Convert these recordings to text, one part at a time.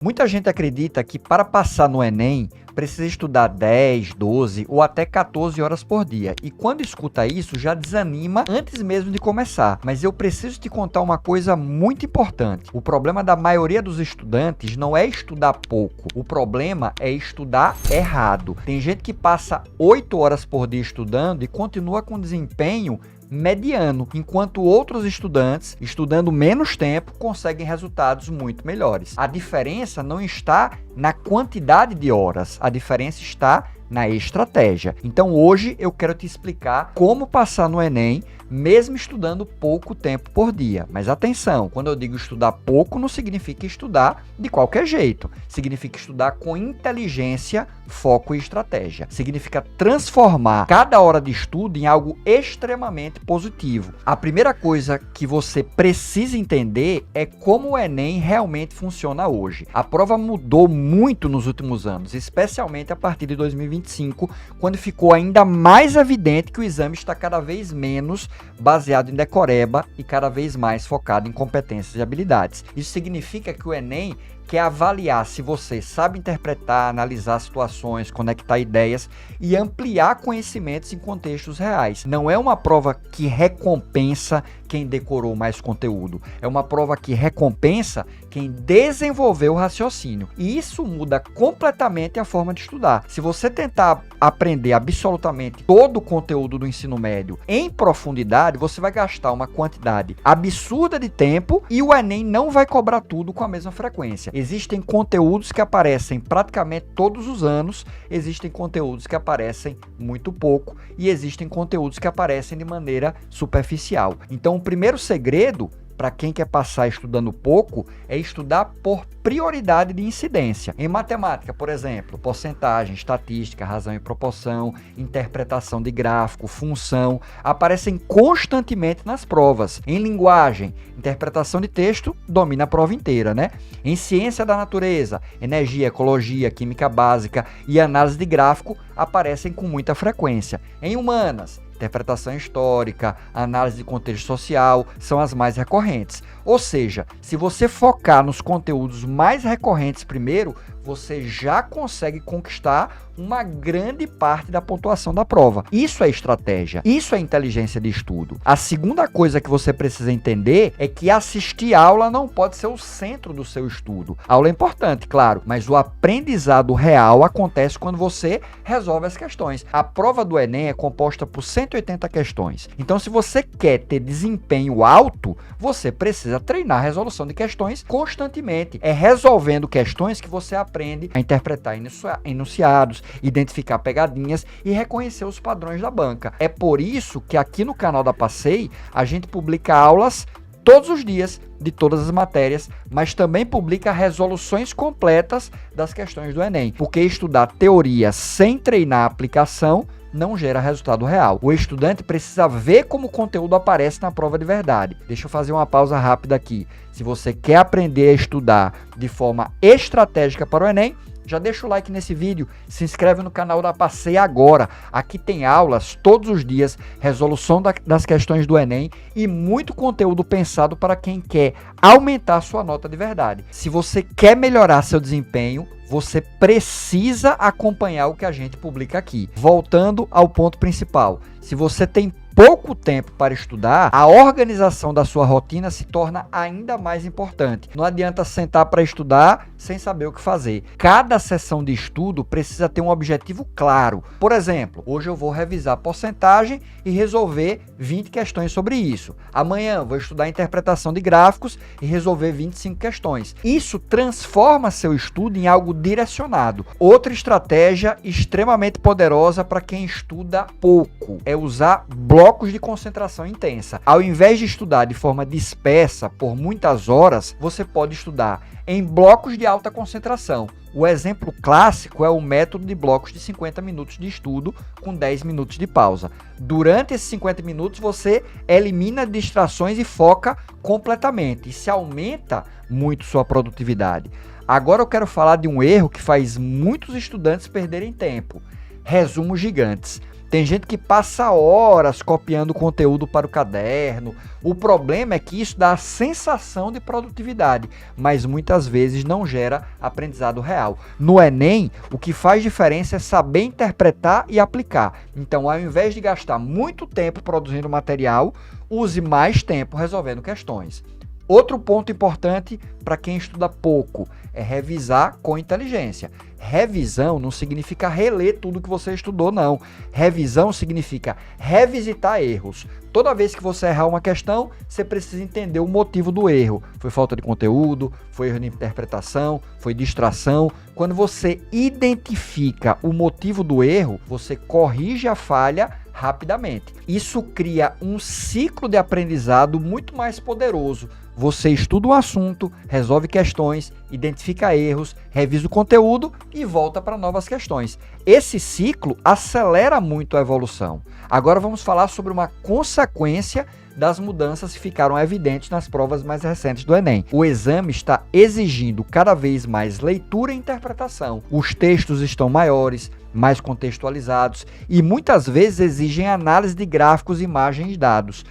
Muita gente acredita que para passar no Enem precisa estudar 10, 12 ou até 14 horas por dia. E quando escuta isso, já desanima antes mesmo de começar. Mas eu preciso te contar uma coisa muito importante. O problema da maioria dos estudantes não é estudar pouco. O problema é estudar errado. Tem gente que passa 8 horas por dia estudando e continua com desempenho mediano, enquanto outros estudantes, estudando menos tempo, conseguem resultados muito melhores. A diferença não está na quantidade de horas, a diferença está na estratégia. Então hoje eu quero te explicar como passar no Enem, mesmo estudando pouco tempo por dia. Mas atenção, quando eu digo estudar pouco, não significa estudar de qualquer jeito. Significa estudar com inteligência, foco e estratégia. Significa transformar cada hora de estudo em algo extremamente positivo. A primeira coisa que você precisa entender é como o Enem realmente funciona hoje. A prova mudou muito nos últimos anos, especialmente a partir de 2025, quando ficou ainda mais evidente que o exame está cada vez menos baseado em decoreba e cada vez mais focado em competências e habilidades. Isso significa que o Enem quer avaliar se você sabe interpretar, analisar situações, conectar ideias e ampliar conhecimentos em contextos reais. Não é uma prova que recompensa quem decorou mais conteúdo, é uma prova que recompensa quem desenvolveu o raciocínio. E isso muda completamente a forma de estudar. Se você tentar aprender absolutamente todo o conteúdo do ensino médio em profundidade, você vai gastar uma quantidade absurda de tempo e o Enem não vai cobrar tudo com a mesma frequência. Existem conteúdos que aparecem praticamente todos os anos, existem conteúdos que aparecem muito pouco e existem conteúdos que aparecem de maneira superficial. Então, o primeiro segredo para quem quer passar estudando pouco é estudar por prioridade de incidência. Em matemática, por exemplo, porcentagem, estatística, razão e proporção, interpretação de gráfico, função, aparecem constantemente nas provas. Em linguagem, interpretação de texto domina a prova inteira, né? Em ciência da natureza, energia, ecologia, química básica e análise de gráfico aparecem com muita frequência. Em humanas, interpretação histórica, análise de contexto social são as mais recorrentes. Ou seja, se você focar nos conteúdos mais recorrentes primeiro, você já consegue conquistar uma grande parte da pontuação da prova. Isso é estratégia, isso é inteligência de estudo. A segunda coisa que você precisa entender é que assistir aula não pode ser o centro do seu estudo. A aula é importante, claro, mas o aprendizado real acontece quando você resolve as questões. A prova do Enem é composta por 180 questões. Então, se você quer ter desempenho alto, você precisa treinar a resolução de questões constantemente. É resolvendo questões que você aprende a interpretar enunciados, identificar pegadinhas e reconhecer os padrões da banca. É por isso que aqui no canal da Passei a gente publica aulas todos os dias de todas as matérias, mas também publica resoluções completas das questões do Enem, porque estudar teoria sem treinar a aplicação não gera resultado real. O estudante precisa ver como o conteúdo aparece na prova de verdade. Deixa eu fazer uma pausa rápida aqui. Se você quer aprender a estudar de forma estratégica para o Enem, já deixa o like nesse vídeo, se inscreve no canal da Passei agora. Aqui tem aulas todos os dias, resolução das questões do Enem e muito conteúdo pensado para quem quer aumentar sua nota de verdade. Se você quer melhorar seu desempenho, você precisa acompanhar o que a gente publica aqui. Voltando ao ponto principal, se você tem pouco tempo para estudar, a organização da sua rotina se torna ainda mais importante. Não adianta sentar para estudar sem saber o que fazer. Cada sessão de estudo precisa ter um objetivo claro. Por exemplo, hoje eu vou revisar porcentagem e resolver 20 questões sobre isso. Amanhã vou estudar interpretação de gráficos e resolver 25 questões. Isso transforma seu estudo em algo direcionado. Outra estratégia extremamente poderosa para quem estuda pouco é usar blocos de concentração intensa. Ao invés de estudar de forma dispersa por muitas horas, você pode estudar em blocos de alta concentração. O exemplo clássico é o método de blocos de 50 minutos de estudo com 10 minutos de pausa. Durante esses 50 minutos, você elimina distrações e foca completamente. Isso aumenta muito sua produtividade. Agora eu quero falar de um erro que faz muitos estudantes perderem tempo. Resumos gigantes. Tem gente que passa horas copiando conteúdo para o caderno. O problema é que isso dá a sensação de produtividade, mas muitas vezes não gera aprendizado real. No Enem, o que faz diferença é saber interpretar e aplicar. Então, ao invés de gastar muito tempo produzindo material, use mais tempo resolvendo questões. Outro ponto importante para quem estuda pouco é revisar com inteligência. Revisão não significa reler tudo que você estudou, não. Revisão significa revisitar erros. Toda vez que você errar uma questão, você precisa entender o motivo do erro. Foi falta de conteúdo, foi erro de interpretação, foi distração. Quando você identifica o motivo do erro, você corrige a falha rapidamente. Isso cria um ciclo de aprendizado muito mais poderoso. Você estuda um assunto, resolve questões, identifica erros, revisa o conteúdo e volta para novas questões. Esse ciclo acelera muito a evolução. Agora vamos falar sobre uma consequência das mudanças que ficaram evidentes nas provas mais recentes do Enem. O exame está exigindo cada vez mais leitura e interpretação. Os textos estão maiores, mais contextualizados e muitas vezes exigem análise de gráficos, imagens e dados.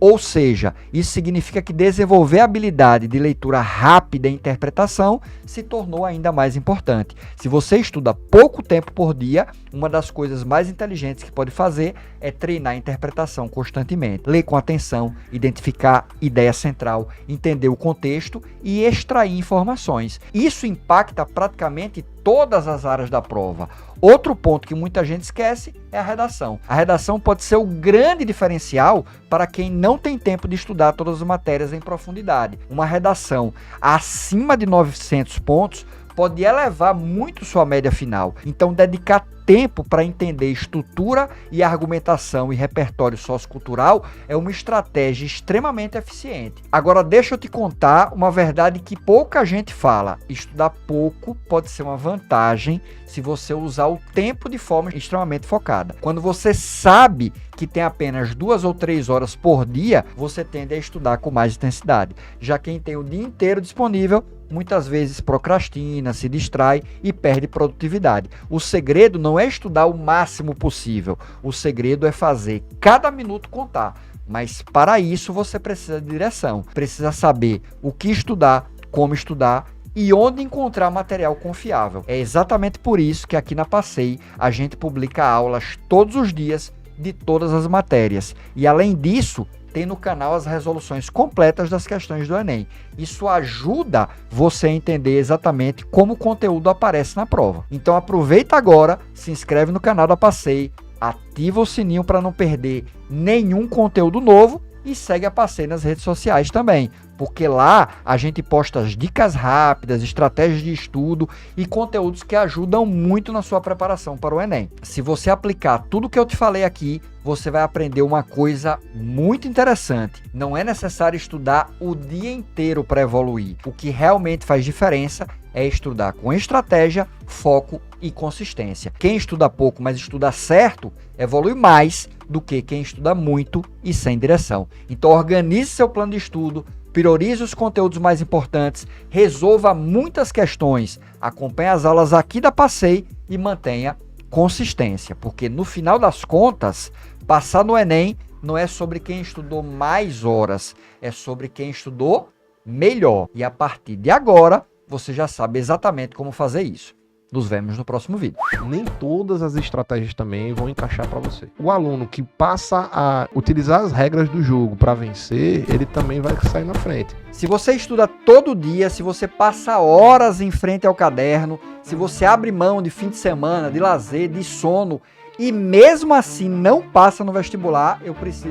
Ou seja, isso significa que desenvolver a habilidade de leitura rápida e interpretação se tornou ainda mais importante. Se você estuda pouco tempo por dia, uma das coisas mais inteligentes que pode fazer é treinar a interpretação constantemente. Ler com atenção, identificar ideia central, entender o contexto e extrair informações. Isso impacta praticamente todas as áreas da prova. Outro ponto que muita gente esquece é a redação. A redação pode ser o grande diferencial para quem não tem tempo de estudar todas as matérias em profundidade. Uma redação acima de 900 pontos pode elevar muito sua média final. Então, dedicar tempo para entender estrutura e argumentação e repertório sociocultural é uma estratégia extremamente eficiente. Agora, deixa eu te contar uma verdade que pouca gente fala. Estudar pouco pode ser uma vantagem se você usar o tempo de forma extremamente focada. Quando você sabe que tem apenas 2 ou 3 horas por dia, você tende a estudar com mais intensidade. Já quem tem o dia inteiro disponível, muitas vezes procrastina, se distrai e perde produtividade. O segredo não é estudar o máximo possível. O segredo é fazer cada minuto contar. Mas para isso você precisa de direção. Precisa saber o que estudar, como estudar e onde encontrar material confiável. É exatamente por isso que aqui na Passei a gente publica aulas todos os dias de todas as matérias. E além disso, tem no canal as resoluções completas das questões do Enem. Isso ajuda você a entender exatamente como o conteúdo aparece na prova. Então aproveita agora, se inscreve no canal da Passei, ativa o sininho para não perder nenhum conteúdo novo e segue a Passei nas redes sociais também, porque lá a gente posta as dicas rápidas, estratégias de estudo e conteúdos que ajudam muito na sua preparação para o Enem. Se você aplicar tudo que eu te falei aqui, você vai aprender uma coisa muito interessante. Não é necessário estudar o dia inteiro para evoluir. O que realmente faz diferença é estudar com estratégia, foco e consistência. Quem estuda pouco, mas estuda certo, evolui mais do que quem estuda muito e sem direção. Então organize seu plano de estudo, priorize os conteúdos mais importantes, resolva muitas questões, acompanhe as aulas aqui da Passei e mantenha consistência, porque no final das contas, passar no Enem não é sobre quem estudou mais horas, é sobre quem estudou melhor. E a partir de agora, você já sabe exatamente como fazer isso. Nos vemos no próximo vídeo. Nem todas as estratégias também vão encaixar para você. O aluno que passa a utilizar as regras do jogo para vencer, ele também vai sair na frente. Se você estuda todo dia, se você passa horas em frente ao caderno, se você abre mão de fim de semana, de lazer, de sono, e mesmo assim não passa no vestibular, eu preciso